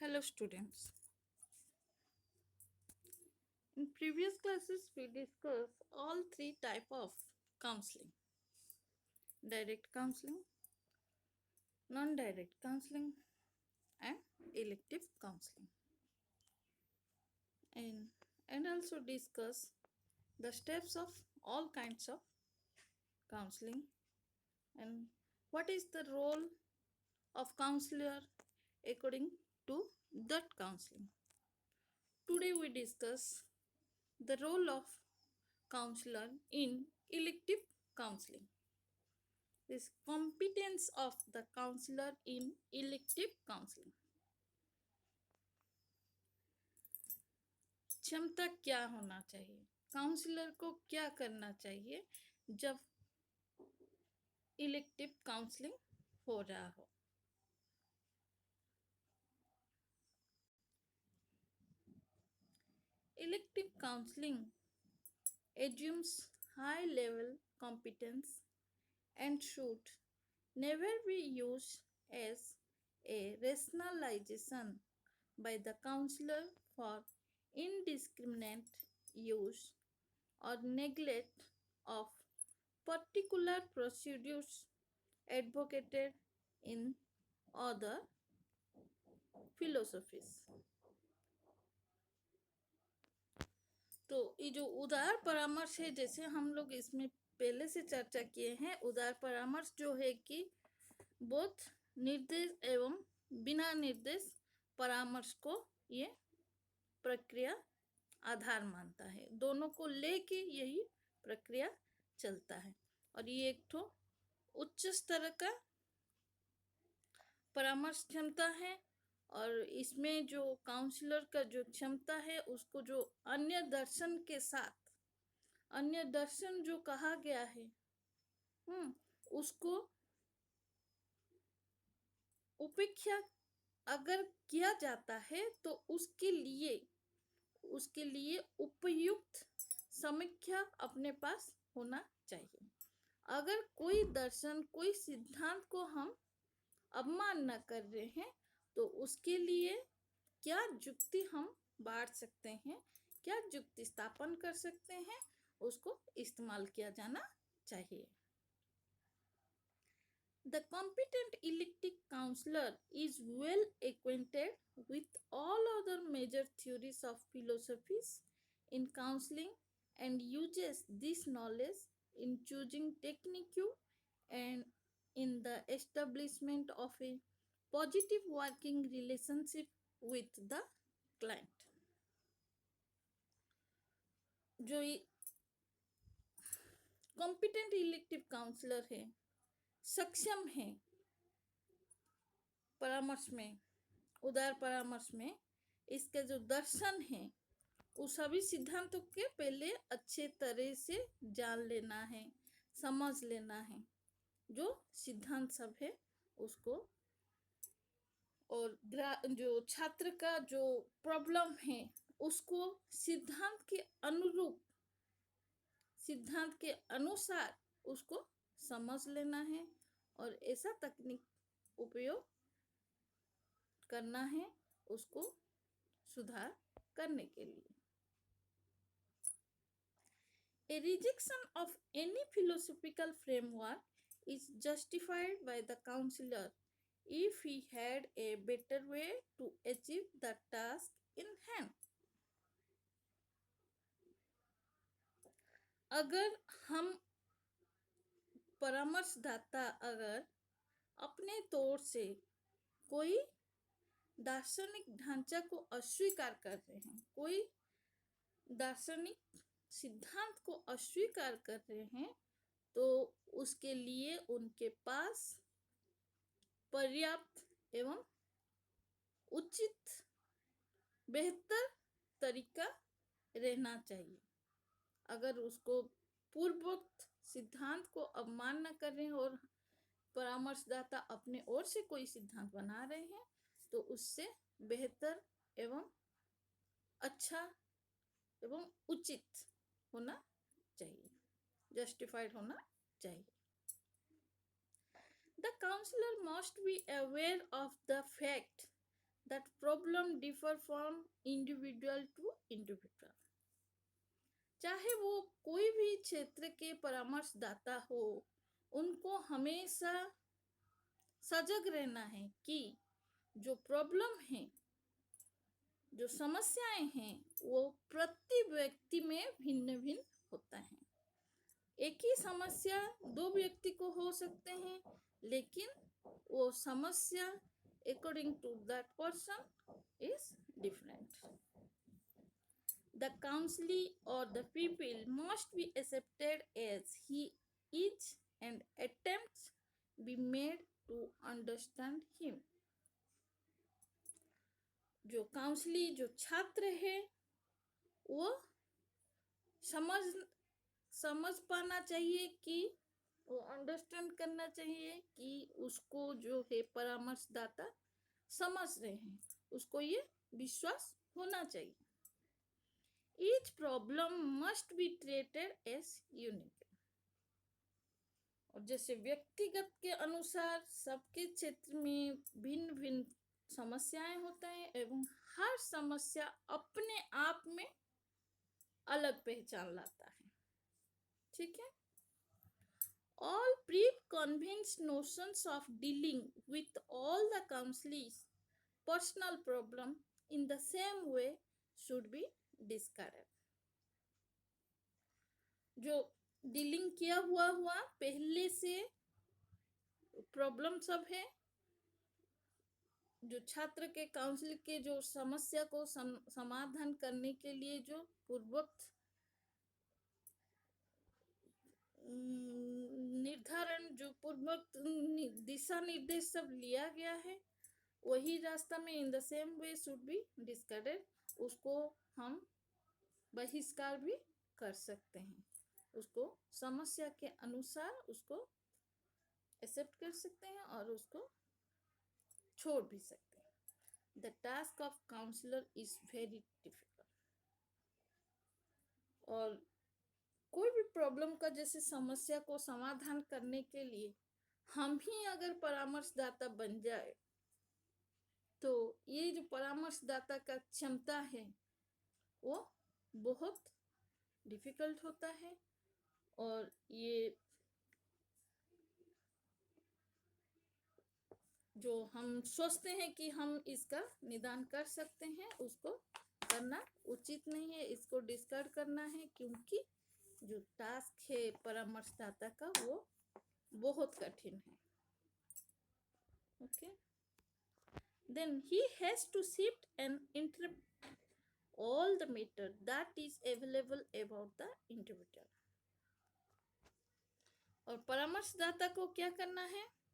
Hello students. In previous classes we discussed all three type of counseling. Direct counseling, non-direct counseling and elective counseling. And also discuss the steps of all kinds of counseling and what is the role of counselor according to that counseling. Today we discuss the role of counselor in elective counseling. This competence of the counselor in elective counseling. क्षमता क्या होना चाहिए, counsellor को क्या करना चाहिए जब elective counselling हो रहा हो. Elective counseling assumes high level competence and should never be used as a rationalization by the counselor for indiscriminate use or neglect of particular procedures advocated in other philosophies. तो ये जो उदार परामर्श है, जैसे हम लोग इसमें पहले से चर्चा किए हैं, उदार परामर्श जो है कि बोथ निर्देश एवं बिना निर्देश परामर्श को ये प्रक्रिया आधार मानता है. दोनों को लेके यही प्रक्रिया चलता है और ये एक ठो उच्च स्तर का परामर्श क्षमता है. और इसमें जो काउंसलर का जो क्षमता है उसको जो अन्य दर्शन के साथ, अन्य दर्शन जो कहा गया है उसको उपेक्षा अगर किया जाता है तो उसके लिए उपयुक्त समीक्षा अपने पास होना चाहिए. अगर कोई दर्शन, कोई सिद्धांत को हम अवमानना कर रहे हैं तो उसके लिए क्या युक्ति हम बांट सकते हैं, क्या युक्ति स्थापन कर सकते हैं, उसको इस्तेमाल किया जाना चाहिए. The competent elective counselor is well acquainted with all other major theories of philosophies in counseling and uses this knowledge in choosing technique and in the establishment of a positive working relationship with the client. जो competent elective counsellor है, सक्षम है परामर्श में, उदार परामर्श में इसका जो दर्शन है उस सभी सिद्धांतों के पहले अच्छे तरह से जान लेना है, समझ लेना है जो सिद्धांत सब है उसको, और जो छात्र का जो प्रॉब्लम है उसको सिद्धांत के अनुरूप, सिद्धांत के अनुसार उसको समझ लेना है और ऐसा तकनीक उपयोग करना है उसको सुधार करने के लिए. A rejection of any philosophical framework is justified by the counselor if he had a better way to achieve the task in hand. अगर हम परामर्शदाता अगर अपने तौर से कोई दार्शनिक ढांचा को अस्वीकार कर रहे हैं, कोई दार्शनिक सिद्धांत को अस्वीकार कर रहे हैं, तो उसके लिए उनके पास पर्याप्त एवं उचित बेहतर तरीका रहना चाहिए. अगर उसको पूर्वोक्त सिद्धांत को अवमानना कर रहे हैं और परामर्शदाता अपने ओर से कोई सिद्धांत बना रहे हैं तो उससे बेहतर एवं अच्छा एवं उचित होना चाहिए, जस्टिफाइड होना चाहिए. The counselor must be aware of the fact that problem problem differ from individual to individual. चाहे वो कोई भी क्षेत्र के परामर्शदाता हो, उनको हमेशा सजग रहना है कि जो प्रॉब्लम है, जो समस्याएं हैं, वो प्रति व्यक्ति में भिन्न भिन्न होता है। एक ही समस्या दो व्यक्ति को हो सकते हैं, लेकिन वो समस्या according to that person is different. The counselee or the people must be accepted as he is and attempts be made to understand him. जो काउंसली, जो छात्र है, वो समझ पाना चाहिए कि वो अंडरस्टैंड करना चाहिए कि उसको जो है परामर्शदाता समझ रहे हैं, उसको ये विश्वास होना चाहिए। Each problem must be treated as unique. और जैसे व्यक्तिगत के अनुसार सबके क्षेत्र में भिन्न भिन्न समस्याएं होता है एवं हर समस्या अपने आप में अलग पहचान लाता है। ठीक है। All preconceived notions of dealing with all the counselees' personal problem in the same way should be discarded. जो डीलिंग किया हुआ पहले से प्रॉब्लम सब है, जो छात्र के काउंसिल के जो समस्या को समाधान करने के लिए जो पूर्वोक्त निर्धारण, जो पूर्वोक्त दिशा निर्देश सब लिया गया है, वही रास्ता में in the same way should be discarded, उसको हम बहिष्कार भी कर सकते हैं, उसको समस्या के अनुसार उसको एक्सेप्ट कर सकते हैं और उसको छोड़ भी सकते हैं। The task of counsellor is very difficult. और कोई भी प्रॉब्लम का जैसे समस्या को समाधान करने के लिए हम ही अगर परामर्शदाता बन जाए, तो ये जो परामर्शदाता का क्षमता है वो बहुत डिफिकल्ट होता है। और ये जो हम सोचते हैं कि हम इसका निदान कर सकते हैं, उसको करना उचित नहीं है, इसको डिस्कार्ड करना है, क्योंकि जो टास्क है परामर्शदाता का वो बहुत कठिन है। Okay, then he has to shift and interrupt all the matter that is available about the individual. और परामर्शदाता को क्या करना है?